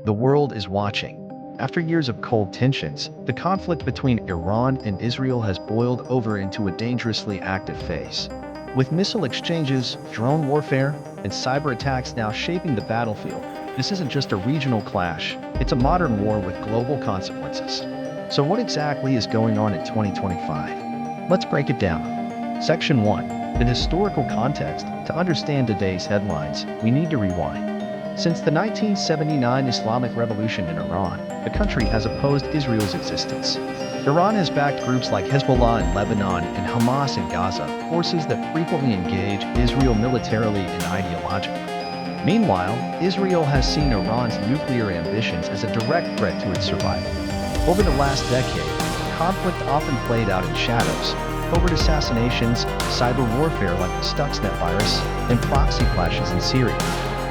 The world is watching. After years of cold tensions, the conflict between Iran and Israel has boiled over into a dangerously active phase. With missile exchanges, drone warfare, and cyber attacks now shaping the battlefield, this isn't just a regional clash, it's a modern war with global consequences. So what exactly is going on in 2025? Let's break it down. Section 1. The historical context. To understand today's headlines, we need to rewind. Since the 1979 Islamic Revolution in Iran, the country has opposed Israel's existence. Iran has backed groups like Hezbollah in Lebanon and Hamas in Gaza, forces that frequently engage Israel militarily and ideologically. Meanwhile, Israel has seen Iran's nuclear ambitions as a direct threat to its survival. Over the last decade, conflict often played out in shadows: covert assassinations, cyber warfare like the Stuxnet virus, and proxy clashes in Syria.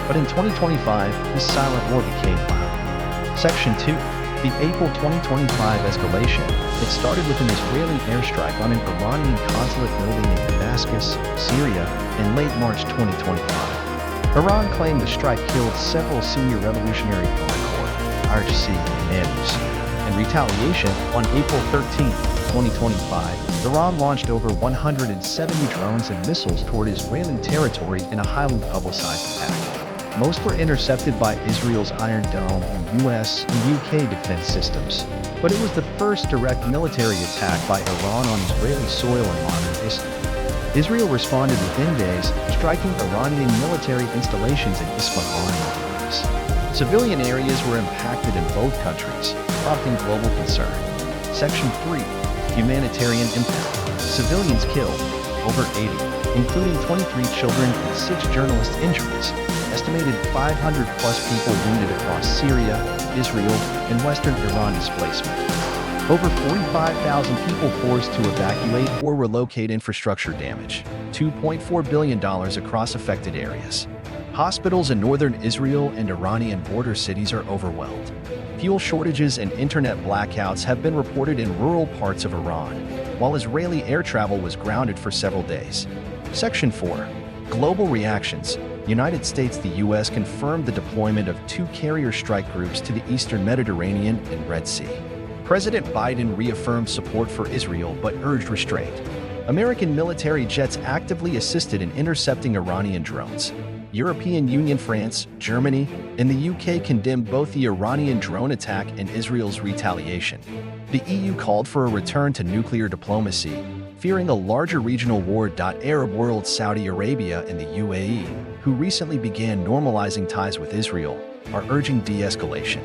But in 2025, this silent war became loud. Section 2. The April 2025 escalation. It started with an Israeli airstrike on an Iranian consulate building in Damascus, Syria, in late March 2025. Iran claimed the strike killed several senior Revolutionary Guard Corps (IRGC) commanders. In retaliation, on April 13, 2025, Iran launched over 170 drones and missiles toward Israeli territory in a highly publicized attack. Most were intercepted by Israel's Iron Dome and US and UK defense systems, but it was the first direct military attack by Iran on Israeli soil in modern history. Israel responded within days, striking Iranian military installations in Isfahan and Tabriz. Civilian areas were impacted in both countries, prompting global concern. Section 3. Humanitarian impact. Civilians killed, over 80, including 23 children and 6 journalists injuries. Estimated 500-plus people wounded across Syria, Israel, and western Iran displacement. Over 45,000 people forced to evacuate or relocate. Infrastructure damage. $2.4 billion across affected areas. Hospitals in northern Israel and Iranian border cities are overwhelmed. Fuel shortages and internet blackouts have been reported in rural parts of Iran, while Israeli air travel was grounded for several days. Section 4. Global reactions. United States. The U.S. confirmed the deployment of 2 carrier strike groups to the eastern Mediterranean and Red Sea. President Biden reaffirmed support for Israel but urged restraint. American military jets actively assisted in intercepting Iranian drones. European Union, France, Germany, and the UK condemned both the Iranian drone attack and Israel's retaliation. The EU called for a return to nuclear diplomacy, fearing a larger regional war. Arab world. Saudi Arabia and the UAE, who recently began normalizing ties with Israel, are urging de-escalation.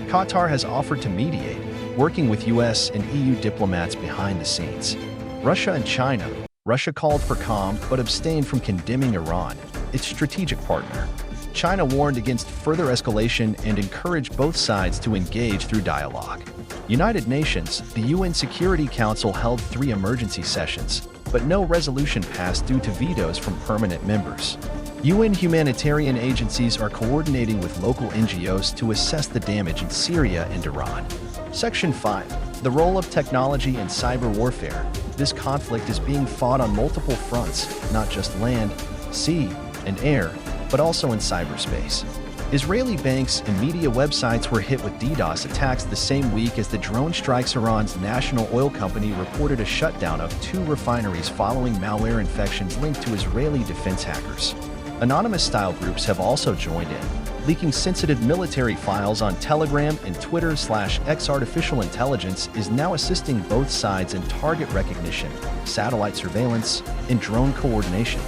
Qatar has offered to mediate, working with US and EU diplomats behind the scenes. Russia and China. Russia called for calm but abstained from condemning Iran, its strategic partner. China warned against further escalation and encouraged both sides to engage through dialogue. United Nations. The UN Security Council held 3 emergency sessions, but no resolution passed due to vetoes from permanent members. UN humanitarian agencies are coordinating with local NGOs to assess the damage in Syria and Iran. Section 5. The role of technology in cyber warfare. This conflict is being fought on multiple fronts, not just land, sea, and air, but also in cyberspace. Israeli banks and media websites were hit with DDoS attacks the same week as the drone strikes. Iran's national oil company reported a shutdown of 2 refineries following malware infections linked to Israeli defense hackers. Anonymous-style groups have also joined in, leaking sensitive military files on Telegram and Twitter/X. Artificial intelligence is now assisting both sides in target recognition, satellite surveillance, and drone coordination.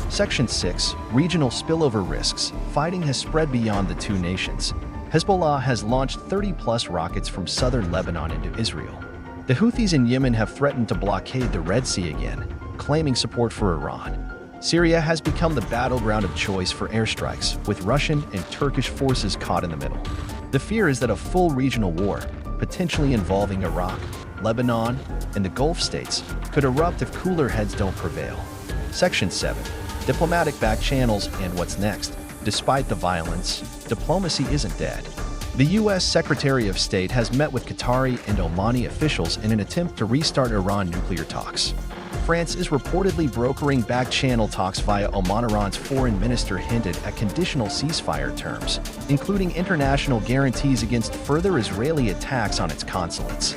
Section 6. Regional spillover risks. Fighting has spread beyond the 2 nations. Hezbollah has launched 30-plus rockets from southern Lebanon into Israel. The Houthis in Yemen have threatened to blockade the Red Sea again, claiming support for Iran. Syria has become the battleground of choice for airstrikes, with Russian and Turkish forces caught in the middle. The fear is that a full regional war, potentially involving Iraq, Lebanon, and the Gulf states, could erupt if cooler heads don't prevail. Section 7. Diplomatic backchannels and what's next. Despite the violence, diplomacy isn't dead. The U.S. Secretary of State has met with Qatari and Omani officials in an attempt to restart Iran nuclear talks. France is reportedly brokering back-channel talks via Oman. Iran's foreign minister hinted at conditional ceasefire terms, including international guarantees against further Israeli attacks on its consulates.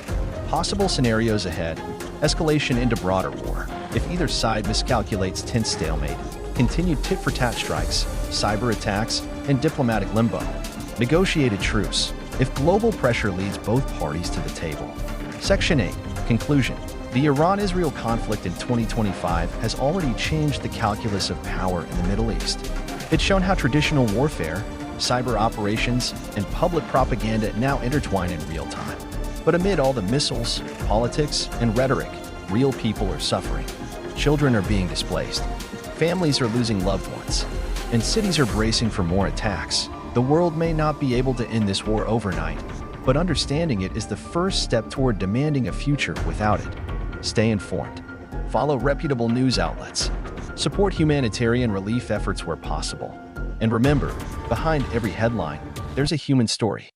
Possible scenarios ahead: escalation into broader war if either side miscalculates, tense stalemate, continued tit-for-tat strikes, cyber attacks, and diplomatic limbo; negotiated truce if global pressure leads both parties to the table. Section 8. Conclusion. The Iran-Israel conflict in 2025 has already changed the calculus of power in the Middle East. It's shown how traditional warfare, cyber operations, and public propaganda now intertwine in real time. But amid all the missiles, politics, and rhetoric, real people are suffering. Children are being displaced. Families are losing loved ones. And cities are bracing for more attacks. The world may not be able to end this war overnight, but understanding it is the first step toward demanding a future without it. Stay informed. Follow reputable news outlets. Support humanitarian relief efforts where possible. And remember, behind every headline, there's a human story.